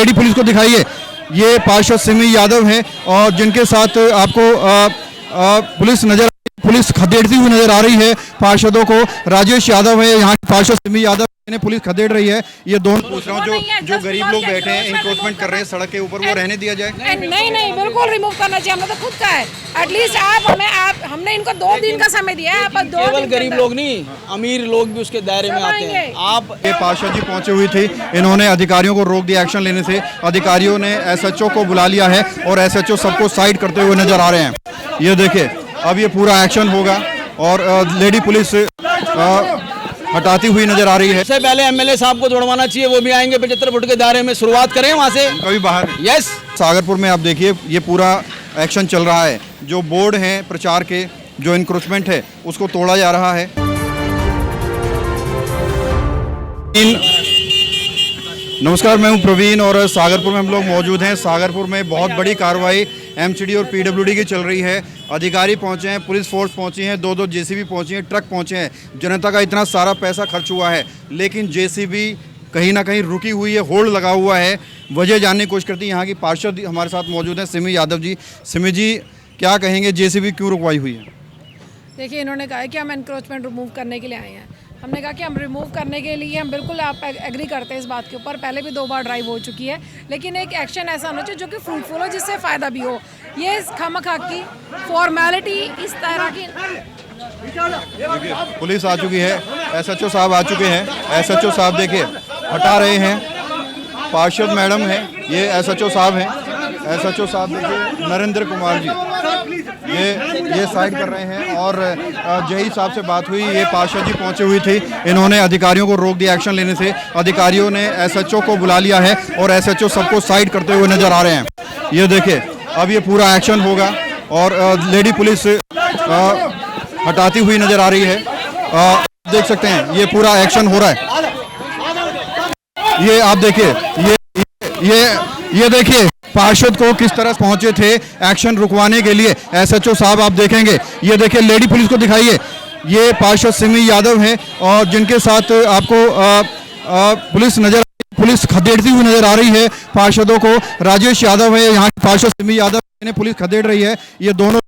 Lady police को दिखाइए। ये पार्षद सिमी यादव हैं और जिनके साथ आपको पुलिस खदेड़ती हुई नजर आ रही है। पार्षदों को राजेश यादव है, यहाँ पार्षद सिमी यादव ने पुलिस खदेड़ रही है। ये दोनों पूछ रहा हूँ, जो गरीब लोग बैठे हैं इंक्रोचमेंट कर रहे हैं सड़क के ऊपर, वो रहने दिया जाए? नहीं, बिल्कुल रिमूव करना चाहिए। हमने तो खुद का है। एटलीस्ट हमने इनको 2 दिन का समय दिया है। केवल गरीब लोग नहीं, अमीर लोग भी उसके दायरे में आते हैं। आप ये पार्षद जी पहुंचे हुई थी, इन्होंने अधिकारियों को रोक दिया एक्शन लेने से। अधिकारियों ने एसएचओ को बुला लिया है और एसएचओ सबको साइड करते हुए नजर आ रहे हैं। ये देखिए, अब ये पूरा एक्शन होगा और लेडी पुलिस हटाती हुई नजर आ रही है। सबसे पहले एमएलए साहब को दौड़वाना चाहिए, वो भी आएंगे 75 फुट के दायरे में। शुरुआत करें वहाँ से, कभी बाहर। यस, सागरपुर में आप देखिए ये पूरा एक्शन चल रहा है। जो बोर्ड हैं प्रचार के, जो इंक्रोचमेंट है उसको तोड़ा जा रहा है। नमस्कार, मैं हूं प्रवीण और सागरपुर में हम लोग मौजूद हैं। सागरपुर में बहुत बड़ी कार्रवाई एमसीडी और पीडब्ल्यूडी की चल रही है। अधिकारी पहुंचे हैं, पुलिस फोर्स पहुंची है, 2 जेसीबी पहुंची हैं, ट्रक पहुंचे हैं। जनता का इतना सारा पैसा खर्च हुआ है, लेकिन जेसीबी कहीं ना कहीं रुकी हुई है, होल्ड लगा हुआ है। वजह जानने की कोशिश करती है। यहाँ की पार्षद हमारे साथ मौजूद हैं, सिमी यादव जी। सिमी जी, क्या कहेंगे, जेसीबी क्यों रुकवाई हुई है? देखिए, इन्होंने कहा है कि हम एनक्रोचमेंट रिमूव करने के लिए आए हैं। हमने कहा कि हम रिमूव करने के लिए हम बिल्कुल आप एग्री करते हैं इस बात के ऊपर। पहले भी 2 बार ड्राइव हो चुकी है, लेकिन एक एक्शन ऐसा होना चाहिए जो कि फ्रूटफुल हो, जिससे फ़ायदा भी हो। ये खामखा की फॉर्मेलिटी इस तरह की। पुलिस आ चुकी है, एसएचओ साहब आ चुके हैं। एसएचओ साहब देखिए हटा रहे हैं। पार्षद मैडम है, ये एसएचओ साहब हैं। एसएचओ साहब देखिए नरेंद्र कुमार जी, ये साइड कर रहे हैं। और जेई साहब से बात हुई, ये पार्षद जी पहुंची हुई थी, इन्होंने अधिकारियों को रोक दिया एक्शन लेने से। अधिकारियों ने एसएचओ को बुला लिया है और एसएचओ सबको साइड करते हुए नजर आ रहे हैं। ये देखिए, अब ये पूरा एक्शन होगा और लेडी पुलिस हटाती हुई नजर आ रही है। देख सकते हैं ये पूरा एक्शन हो रहा है। ये आप देखिए, ये देखिए पार्षद को किस तरह पहुंचे थे एक्शन रुकवाने के लिए। एसएचओ साहब आप देखेंगे, ये देखिए लेडी पुलिस को दिखाइए। ये पार्षद सिमी यादव हैं और जिनके साथ आपको पुलिस खदेड़ती हुई नजर आ रही है। पार्षदों को राजेश यादव है, यहाँ पार्षद सिमी यादव ने पुलिस खदेड़ रही है। ये दोनों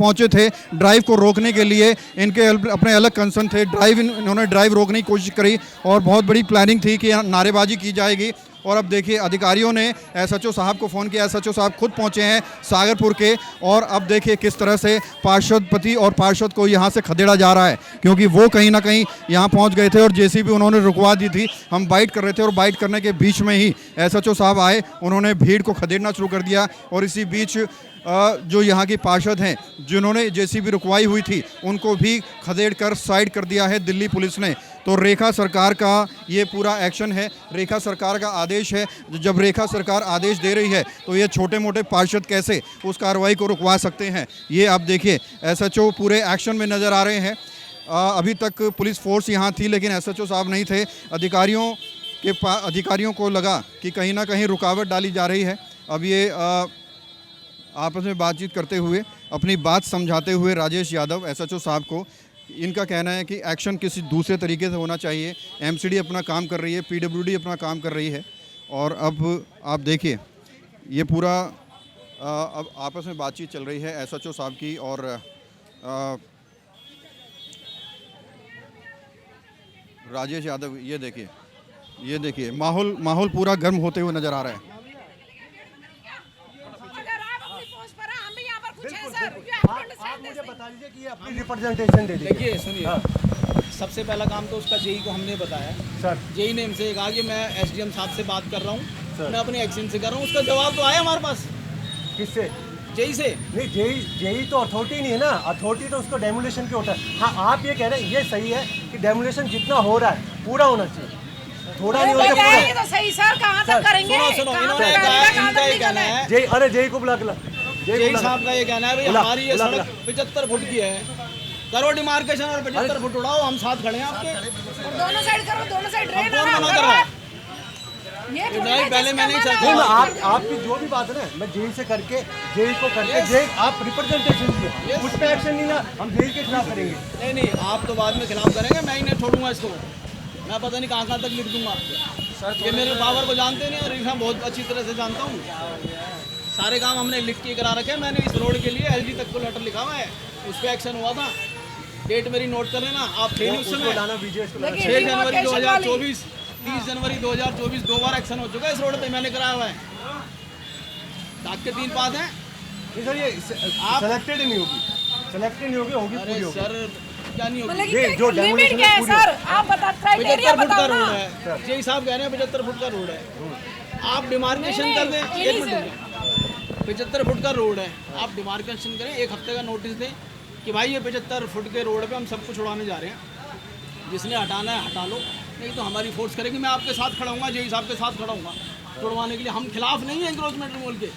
पहुंचे थे ड्राइव को रोकने के लिए। इनके अपने अलग कंसर्न थे। इन्होंने ड्राइव रोकने की कोशिश करी और बहुत बड़ी प्लानिंग थी कि नारेबाजी की जाएगी। और अब देखिए अधिकारियों ने एसएचओ साहब को फ़ोन किया। एसएचओ साहब खुद पहुंचे हैं सागरपुर के। और अब देखिए किस तरह से पार्षदपति और पार्षद को यहां से खदेड़ा जा रहा है, क्योंकि वो कहीं ना कहीं यहां पहुंच गए थे और जेसीबी उन्होंने रुकवा दी थी। हम बाइट कर रहे थे और बाइट करने के बीच में ही एसएचओ साहब आए, उन्होंने भीड़ को खदेड़ना शुरू कर दिया। और इसी बीच जो यहाँ की पार्षद हैं जिन्होंने जेसीबी रुकवाई हुई थी, उनको भी खदेड़ कर साइड कर दिया है दिल्ली पुलिस ने। तो रेखा सरकार का ये पूरा एक्शन है, रेखा सरकार का आदेश है। जब रेखा सरकार आदेश दे रही है तो ये छोटे मोटे पार्षद कैसे उस कार्रवाई को रुकवा सकते हैं। ये आप देखिए एसएचओ पूरे एक्शन में नज़र आ रहे हैं। अभी तक पुलिस फोर्स यहाँ थी लेकिन एसएचओ साहब नहीं थे। अधिकारियों को लगा कि कहीं ना कहीं रुकावट डाली जा रही है। अब ये आपस में बातचीत करते हुए, अपनी बात समझाते हुए राजेश यादव एसएचओ साहब को, इनका कहना है कि एक्शन किसी दूसरे तरीके से होना चाहिए। एमसीडी अपना काम कर रही है, पीडब्ल्यूडी अपना काम कर रही है। और अब आप देखिए ये पूरा अब आपस में बातचीत चल रही है एसएचओ साहब की और राजेश यादव। ये देखिए माहौल पूरा गर्म होते हुए नज़र आ रहा है। मुझे बता दीजिए कि अपनी रिप्रेजेंटेशन दे दीजिए। देखिए सुनिए, सबसे पहला काम तो उसका जेई को हमने बताया सर। जेई ने हमसे कहा कि मैं एसडीएम साहब से बात कर रहा हूँ, मैं अपनी एक्शन से कर रहा हूँ। उसका जवाब तो आया हमारे पास। किससे? जेई से। नहीं, जेई तो अथॉरिटी नहीं है ना, अथॉरिटी तो उसको डेमोलेशन के होता है। हाँ, आप ये कह रहे हैं, ये सही है कि डेमोलेशन जितना हो रहा है पूरा होना चाहिए, थोड़ा नहीं होता पूरा। तो सही सर, कहाँ तक करेंगे? सुनो, इन्होंने इनका ये कहना है, जेई को बुला के जेई साहब का ये कहना है भाई हमारी ये सड़क 75 फुट की है, करो डिमार्केशन और 75 फुट उड़ाओ, हम साथ खड़े हैं आपके। दोनों साइड करो, दोनों साइड ड्रेन करो। ये पहले मैं नहीं नहीं, चाहता। आपकी जो भी बात है ना, मैं जेई को करके जेई आप रिप्रेजेंटेशन दीजिए, उस पर एक्शन नहीं ना, हम जेई के खिलाफ करेंगे। नहीं, आप तो बाद में खिलाफ करेंगे, मैं ही नहीं छोड़ूंगा इसको। मैं पता नहीं कहाँ तक लिख दूंगा। ये मेरे पावर को जानते नहीं और इन्हें बहुत अच्छी तरह से जानता हूँ। सारे काम हमने लिख के करा रखे हैं। मैंने इस रोड के लिए एलजी तक को लेटर लिखा हुआ है, उस पर एक्शन हुआ था। डेट मेरी नोट कर लेना आप। थे नहीं उस समय। 6 जनवरी 2024, 30 जनवरी 2024 2 बार एक्शन हो चुका है इस रोड पे, मैंने कराया हुआ है। दाग के 3 पास हैं। नहीं सर, ये सेलेक्टेड नहीं होगी, सेलेक्टेड नहीं होगी, होगी अरे पूरी होगी। सर क्या नहीं होगा? मतलब ये कि जो लिमिट demolition क्या है पूरी सर? आप बता, क्राइटेरिया 75 फुट का बताओ रोड ना। है। यही साहब कह रहे हैं 75 फुट का रोड है। आप डिमार्केशन कर दें। नहीं, 1 मिनट, 75 फुट का रोड है, आप डिमार्केशन करें, 1 हफ्ते का नोटिस दें कि भाई ये 75 फुट के रोड पे हम सबको छुड़वाने जा रहे हैं, जिसने हटाना है हटा लो, नहीं तो हमारी फोर्स करेगी। मैं आपके साथ खड़ा हूँ, जय साहब के साथ खड़ा हूँ छुड़वाने के लिए। हम खिलाफ नहीं है इंक्रोचमेंट रिमूवल के,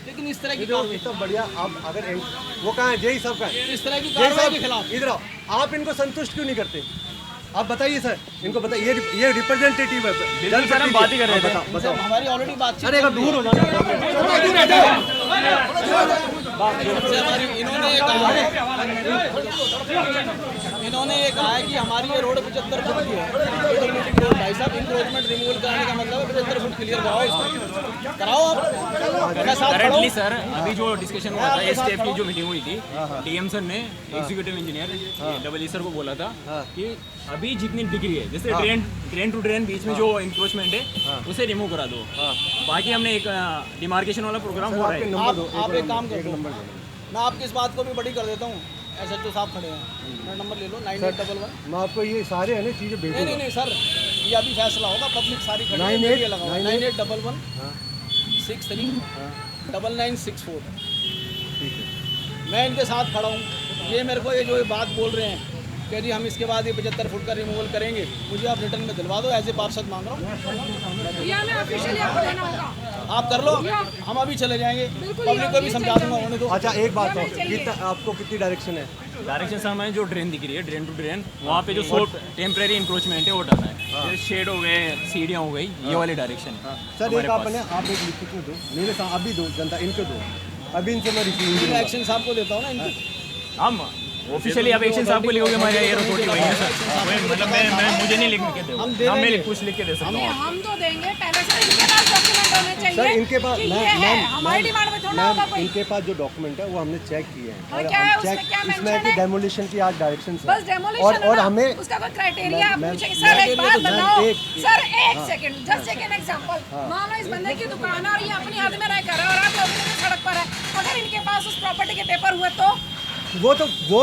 लेकिन इस तरह की कार्रवाई, इतना बढ़िया आप अगर वो कहाँ है, जय साहब कहाँ है? इस तरह की जय कार्रवाई साहब के खिलाफ इधर आओ, आप इनको संतुष्ट क्यों नहीं करते? आप बताइए सर, इनको बताइए, ये रिप्रेजेंटेटिव है। बिल्कुल सर, हम बात ही कर रहे थे। बताओ। हमारी ऑलरेडी बातचीत अरे अगर दूर हो जाना। इन्होंने ये कहा है कि हमारी ये रोड 75 फुट की है। भाई साहब इंक्रोचमेंट रिमूवल कराने का मतलब है 75 फुट क्लियर कराओ इसको, कराओ आप। मैं साथ खड़ा हूँ। करंटली सर अभी जो डिस्कशन हुआ था एसटीएफ की जो मीटिंग हुई थी, डीएम सर ने एग्जीक्यूटिव इंजीनियर डबल सर को बोला था कि अभी जितनी डिग्री है, जैसे ड्रेन टू ड्रेन बीच में जो इंक्रोचमेंट है उसे रिमूव करा दो। बाकी हमने एक डिमार्केशन वाला प्रोग्राम हो रहा है। आप एक काम करो, मैं आपकी इस बात को भी बड़ी कर देता हूँ। SHO साहब खड़े हैं, मेरा नंबर ले लो 9811। मैं आपको ये सारे है ना चीज़ें भेजूंगा। नहीं सर, ये अभी फैसला होगा, पब्लिक सारी खड़ी है, 98 मीडिया लगा हुआ है। 9811 63 9964। ठीक है, मैं इनके साथ खड़ा हूँ। ये मेरे को ये जो बात बोल रहे हैं कि जी हम इसके बाद ये 75 फुट का रिमूवल करेंगे, मुझे आप रिटर्न में दिलवा दो, एज ए पार्षद मांग रहा हूँ। या हमें ऑफिशियली आपको देना होगा। आप कर लो, हम अभी चले जाएंगे, पब्लिक को भी समझा दूंगा, होने दो। अच्छा एक बात हो, आपको कितनी डायरेक्शन है? डायरेक्शन सर हमें जो ड्रेन दिख रही है, ड्रेन टू ड्रेन, वहाँ पे जो टेम्परेरी इंक्रोचमेंट है वो डालना है। जैसे शेड हो गए, सीढ़ियाँ हो गई, ये वाली डायरेक्शन है सर एक हमारे आप पास। आप एक लिखित में दो, मेरे साथ अभी दो, जनता इनको दो, अभी इनसे मैं रिसीविंग एक्शन साहब को देता हूँ ना इनकी। हम ऑफिशियली आप एक्शन साहब को लिखोगे, हमारे एयर अथॉरिटी वही है सर। मतलब मैं मुझे नहीं लिख के दे, हम दे मैं देंगे। कुछ लिख के दे सकता नहीं, हूँ। हम तो देंगे पहले से। इनके पास डॉक्यूमेंट होने चाहिए। सर इनके पास कि ये है, हमारी डिमांड में थोड़ा होगा कोई। इनके पास जो डॉक्यूमेंट है वो हमने चेक किए हैं। हाँ, और क्या है, हम उसमें चेक क्या इसमें mention है कि है? डेमोलिशन की आज डायरेक्शन बस डेमोलिशन और हमें उसका कोई क्राइटेरिया आप मैम, पूछेंगे। सर एक बात बताओ, सर एक हाँ। Second, just take an example. मान लो इस बंदे की दुकान है और ये अपनी हाथ में रह कर रहा है और आप लोगों ने सड़क पर है, अगर इनके पास उस प्रॉपर्टी के पेपर हुए तो वो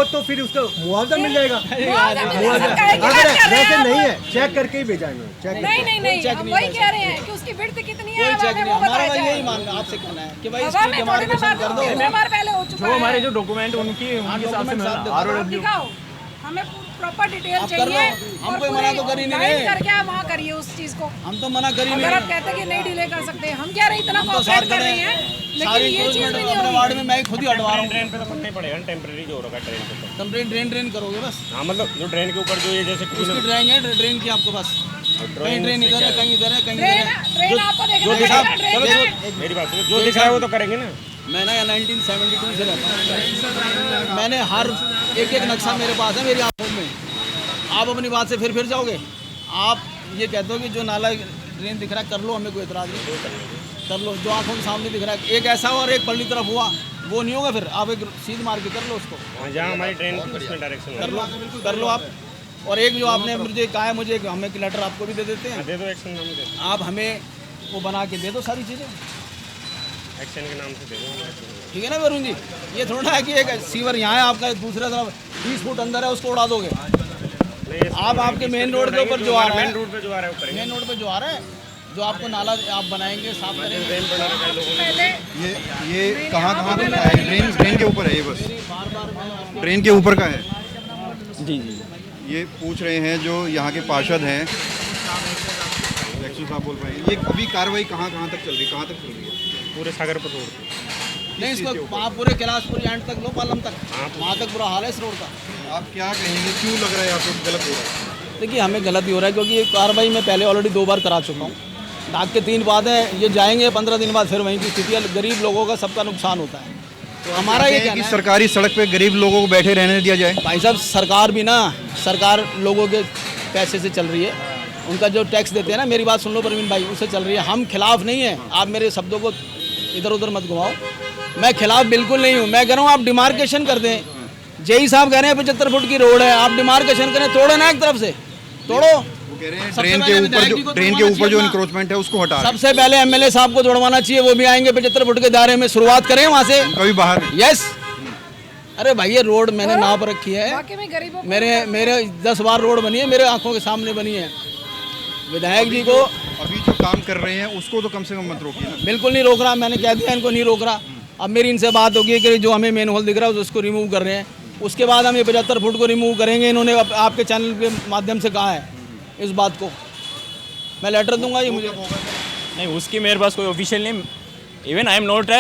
तो फिर उसका मुआवजा मिल जाएगा। मुआवजा मिल जाएगा। सर, काहे की अगर बात कर रहे वैसे हैं नहीं आप? है, चेक करके ही भेजाएंगे। चेक नहीं हम वही कह रहे हैं कि उसकी विड्थ कितनी है, कोई अब चेक हमें नहीं, वो हमारा बताया भाई जाए। यही मानना आपसे कहना है कि भाई हवा इसकी में थोड़ी ना डिमार्केशन बात कर दो। होती है, 2 बार पहले हो चुका जो है। हमारे जो डॉक्यूमेंट उनके हिसाब से डॉक्यूमेंट साथ ROW दिखाओ, हमें प्रॉपर डिटेल आप कर चाहिए। लो, हम और कोई मना तो कर ही नहीं गाइड रहे। करके आप वहाँ करिए उस चीज को। हम तो मना कर ही नहीं अगर आप रहे। कहते हैं कि नहीं डिले कर सकते, हम कह रहे हैं इतना हम तो कोऑपरेट साथ कर खड़े रहे हैं, हैं, लेकिन सारी ये चीज भी इंक्रोचमेंट नहीं अपने होगी। वार्ड में मैं खुद ही हटवा रहा हूँ। ड्रेन पे तो करना ही पड़ेगा ना, टेम्परेरी जो होगा ट्रेन पे तो। कंप्लेंट ड्रेन करोगे बस, हाँ मतलब जो ड्रेन के ऊपर जो ये जैसे उसकी ड्राइंग है ड्रेन की आपके पास, कहीं ड्रेन इधर है, कहीं इधर है, कहीं इधर है। ट्रेन आपको जो देखना दिखा पड़ेगा, चलो ट्रेन है। मेरी बात सुनो, जो दिखा है वो तो करेंगे ना। मैं ना 1972 से रहता हूँ, मैंने हर एक नक्शा मेरे पास है मेरी आंखों में। आप अपनी बात से फिर जाओगे। आप ये कहते हो कि जो नाला ड्रेन दिख रहा है कर लो, हमें कोई एतराज़ नहीं, कर लो। जो आंखों के सामने दिख रहा है, एक ऐसा और एक पल्ली तरफ हुआ, वो नहीं होगा। फिर आप एक सीध मार के कर लो उसको, हाँ, जहाँ हमारी ट्रेन की उसमें डायरेक्शन कर लो आप। और एक जो आपने मुझे कहा है, मुझे हमें एक लेटर आपको भी दे देते हैं, दे दो एक्शन नाम दे दो, आप हमें वो बना के दे दो सारी चीज़ें, एक्शन के नाम से दे दो। ठीक है ना वरुण जी? ये थोड़ा है कि एक सीवर यहाँ है आपका, दूसरा तरफ 20 फुट अंदर है, उसको उड़ा दोगे। आप आपके मेन रोड के ऊपर जो आ रहा है, मेन रोड पे जो आ रहा है वो करेंगे। मेन रोड पे जो आ रहा है, जो आपको नाला आप बनाएंगे, साफ करेंगे। ड्रेन बना रखा है लोगों ने। पहले ये कहाँ तक का है? ड्रेन के ऊपर है ये, बस ड्रेन के ऊपर का है। जी जी ये पूछ रहे हैं जो यहाँ के पार्षद हैं, साहब बोल रहे हैं, ये अभी कार्रवाई कहाँ तक चल रही है, कहाँ तक चल रही है? पूरे सागर पर रोड नहीं, इसको वहाँ पूरे कैलाशपुर एंड तक लो, पालम तक, वहाँ तक बुरा हाल है इस रोड का। आप क्या कहेंगे, क्यों लग रहा है आपको गलत हो रहा है? देखिए हमें गलत ही हो रहा है, क्योंकि ये कार्रवाई मैं पहले ऑलरेडी 2 बार करा चुका हूँ। दाग के 3 बाद है, ये जाएंगे 15 दिन बाद फिर वहीं की स्थिति है। गरीब लोगों का सबका नुकसान होता है। तो हमारा ये कि कहना है सरकारी सड़क पे गरीब लोगों को बैठे रहने दिया जाए। भाई साहब, सरकार भी ना, सरकार लोगों के पैसे से चल रही है। उनका जो टैक्स देते हैं ना, मेरी बात सुन लो प्रवीण भाई, उससे चल रही है। हम खिलाफ नहीं है, आप मेरे शब्दों को इधर उधर मत घुमाओ। मैं खिलाफ बिल्कुल नहीं हूँ। मैं कह रहा हूँ आप डिमार्केशन कर दें। जेई साहब कह रहे हैं 75 फुट की रोड है, आप डिमार्केशन करें, तोड़ो ना एक तरफ से, तोड़ो। ट्रेन के ऊपर जो इंक्रोचमेंट है उसको हटा रहे हैं। सबसे पहले एमएलए साहब को तोड़वाना चाहिए, वो भी आएंगे 75 फुट के दायरे में, शुरुआत करें वहाँ से। कभी बाहर यस, अरे भाई ये रोड मैंने नाप रखी है, वाकई में गरीबों को मेरे 10 बार रोड बनी है, मेरे आंखों के सामने बनी है। विधायक जी को अभी जो काम कर रहे हैं उसको तो कम से कम मत रोकिए ना। बिल्कुल नहीं रोक रहा, मैंने कह दिया इनको नहीं रोक रहा। अब मेरी इनसे बात होगी कि जो हमें मेन होल दिख रहा है उसको रिमूव कर रहे हैं, उसके बाद हम ये 75 फुट को रिमूव करेंगे। इन्होंने आपके चैनल के माध्यम से कहा है इस बात को, मैं लेटर दूंगा। ये मुझे नहीं, उसकी मेरे पास कोई ऑफिशियल नहीं, even I am not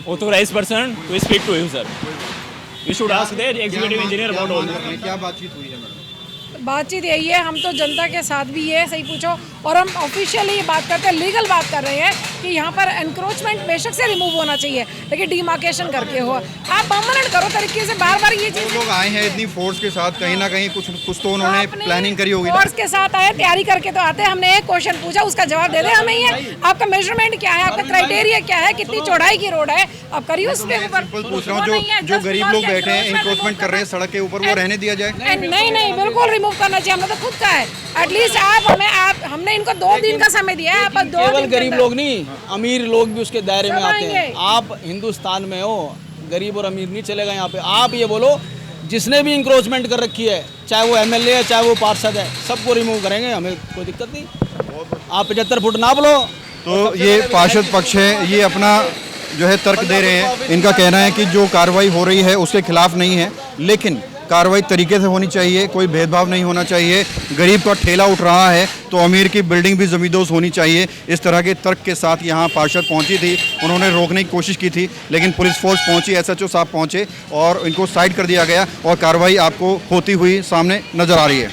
authorize person to speak to you sir. You should ask the executive engineer about all this. क्या बातचीत हुई है मैडम? बातचीत यही है, हम तो जनता के साथ भी ये सही पूछो, और हम ऑफिशियली ये बात करते हैं, लीगल बात कर रहे हैं कि यहाँ पर एनक्रोचमेंट बेशक से रिमूव होना चाहिए, लेकिन डिमार्केशन करके हो। आप परमानेंट करो तरीके से, बार बार ये चीज़। लोग आए हैं इतनी फोर्स के साथ, कहीं ना कहीं कुछ तो उन्होंने प्लानिंग करी होगी ना। फोर्स के साथ आए, तैयारी करके तो आते हैं। हमने एक क्वेश्चन पूछा, उसका जवाब दे दे हमें। ये आपका मेजरमेंट क्या है, आपका क्राइटेरिया क्या है, कितनी चौड़ाई की रोड है, आप करिए उस पे ऊपर। पूछ रहा हूँ, जो गरीब लोग बैठे हैं इंक्रोचमेंट कर रहे हैं सड़क के ऊपर, वो रहने दिया जाए? नहीं, बिल्कुल रिमूव करना चाहिए, हमने तो खुद का है। एटलीस्ट हमने इनको 2 दिन का समय दिया है। आप 2 केवल दिन के गरीब अंदर- लोग नहीं, अमीर लोग भी उसके दायरे में सब आते हैं। आएंगे। आप हिंदुस्तान में हो, गरीब और अमीर नहीं चलेगा यहाँ पे। आप ये बोलो जिसने भी इंक्रोचमेंट कर रखी है, चाहे वो एमएलए है चाहे वो पार्षद है, सबको रिमूव करेंगे, हमें कोई दिक्कत नहीं। आप 75 फुट नाप लो। तो ये पार्षद पक्ष है, ये अपना जो है तर्क दे रहे हैं। इनका कहना है कि जो कार्रवाई हो रही है उसके खिलाफ नहीं है, लेकिन कार्रवाई तरीके से होनी चाहिए, कोई भेदभाव नहीं होना चाहिए। गरीब का ठेला उठ रहा है तो अमीर की बिल्डिंग भी ज़मींदोज़ होनी चाहिए। इस तरह के तर्क के साथ यहाँ पार्षद पहुँची थी, उन्होंने रोकने की कोशिश की थी, लेकिन पुलिस फोर्स पहुँची, एसएचओ साहब पहुँचे और इनको साइड कर दिया गया और कार्रवाई आपको होती हुई सामने नज़र आ रही है।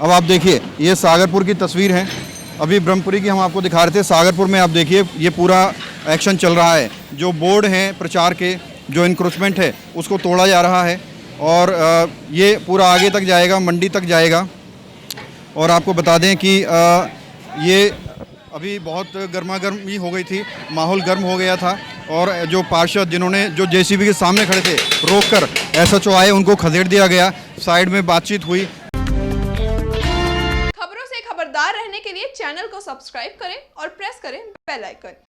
अब आप देखिए, ये सागरपुर की तस्वीर है। अभी ब्रह्मपुरी की हम आपको दिखा रहे थे, सागरपुर में आप देखिए ये पूरा एक्शन चल रहा है। जो बोर्ड हैं प्रचार के, जो इंक्रोचमेंट है उसको तोड़ा जा रहा है और ये पूरा आगे तक जाएगा, मंडी तक जाएगा। और आपको बता दें कि ये अभी बहुत गर्मा गर्मी हो गई थी, माहौल गर्म हो गया था और जो पार्षद जिन्होंने जो जेसीबी के सामने खड़े थे रोककर एसएचओ आए, उनको खदेड़ दिया गया, साइड में बातचीत हुई। खबरों से खबरदार रहने के लिए चैनल को सब्सक्राइब करें और प्रेस करें बेल आइकन।